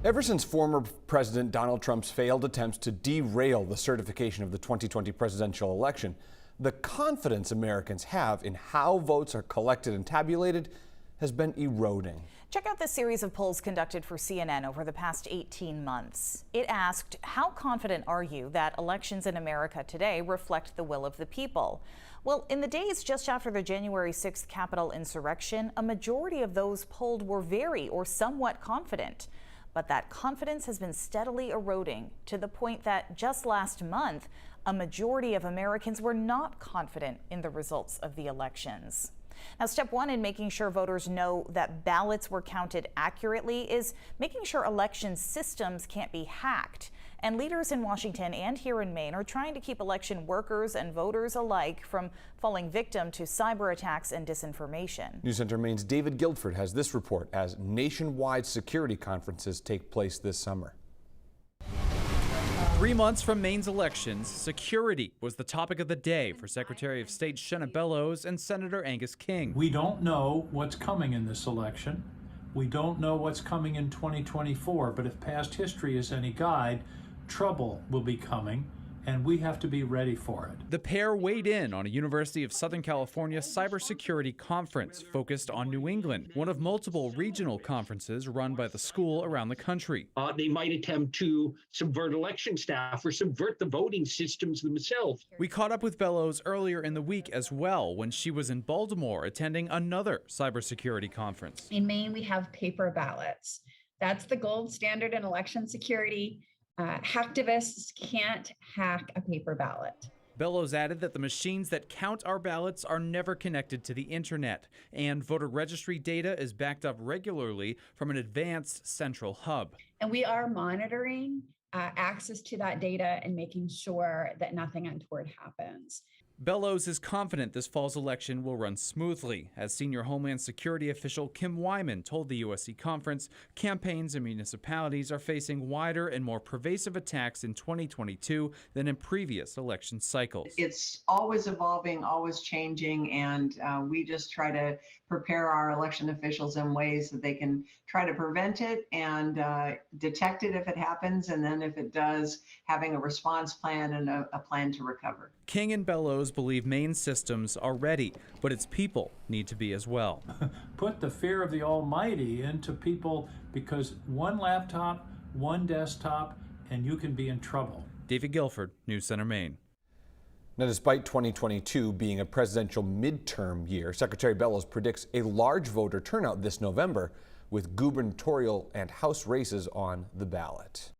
Ever since former President Donald Trump's failed attempts to derail the certification of the 2020 presidential election, the confidence Americans have in how votes are collected and tabulated has been eroding. Check out this series of polls conducted for CNN over the past 18 months. It asked, how confident are you that elections in America today reflect the will of the people? Well, in the days just after the January 6th Capitol insurrection, a majority of those polled were very or somewhat confident. But that confidence has been steadily eroding to the point that just last month, a majority of Americans were not confident in the results of the elections. Now, step one in making sure voters know that ballots were counted accurately is making sure election systems can't be hacked. And leaders in Washington and here in Maine are trying to keep election workers and voters alike from falling victim to cyber attacks and disinformation. News Center Maine's David Guilford has this report as nationwide security conferences take place this summer. 3 months from Maine's elections, security was the topic of the day for Secretary of State Bellows and Senator Angus King. We don't know what's coming in this election. We don't know what's coming in 2024, but if past history is any guide, trouble will be coming, and we have to be ready for it. The pair weighed in on a University of Southern California cybersecurity conference focused on New England, one of multiple regional conferences run by the school around the country. They might attempt to subvert election staff or subvert the voting systems themselves. We caught up with Bellows earlier in the week as well when she was in Baltimore attending another cybersecurity conference. In Maine, we have paper ballots. That's the gold standard in election security. Hacktivists can't hack a paper ballot. Bellows added that the machines that count our ballots are never connected to the internet, and voter registry data is backed up regularly from an advanced central hub. And we are monitoring access to that data and making sure that nothing untoward happens. Bellows is confident this fall's election will run smoothly. As senior Homeland Security official Kim Wyman told the USC conference, campaigns and municipalities are facing wider and more pervasive attacks in 2022 than in previous election cycles. It's always evolving, always changing, and we just try to prepare our election officials in ways that they can try to prevent it and detect it if it happens, and then if it does, having a response plan and a plan to recover. King and Bellows believe Maine's systems are ready, but its people need to be as well. Put the fear of the Almighty into people, because one laptop, one desktop, and you can be in trouble. David Guilford, News Center, Maine. Now, despite 2022 being a presidential midterm year, Secretary Bellows predicts a large voter turnout this November with gubernatorial and House races on the ballot.